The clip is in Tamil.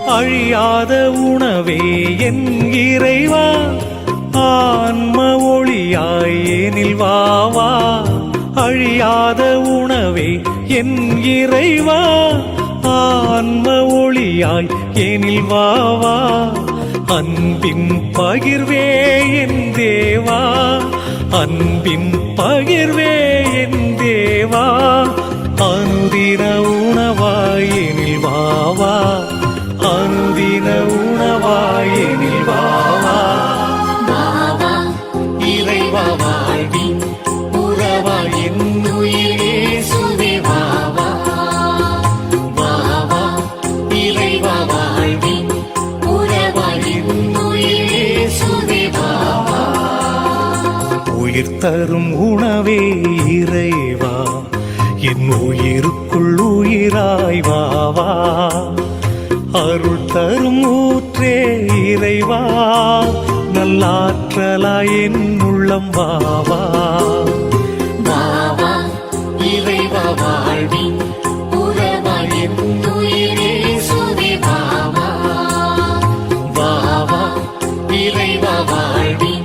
அழியாத உணவே என் இறைவா, ஆன்ம ஒளியாய் எனில் வாவா. அழியாத உணவே என் இறைவா, ஆன்ம ஒளியாய் எனில் வாவா. அன்பின் பகிர்வே என் தேவா, அன்பின் பகிர்வே என் தேவா. அனுதின உணவாய் எனில் வாவா, அனுதின உணவாய் எனில் வாவா. வாவா இறைவா வாழ்வின் உறவாய் என் உயிரே சுவே வாவா. வாவா இறைவா வாழ்வின் உறவாய் என் உயிரே சுவே வாவா. உயிர் தரும் உணவே இறைவா, என் உயிருக்குள் உயிராய் வாவா. அருள் தரும் ஊற்றே இறைவா, நல்லாற்றலாய் என் உள்ளம் வாவா. வாவா இறைவா வாழ்வின் உறவாய் என் உயிரே சுவே வாவா. வாவா இறைவா வாழ்வின்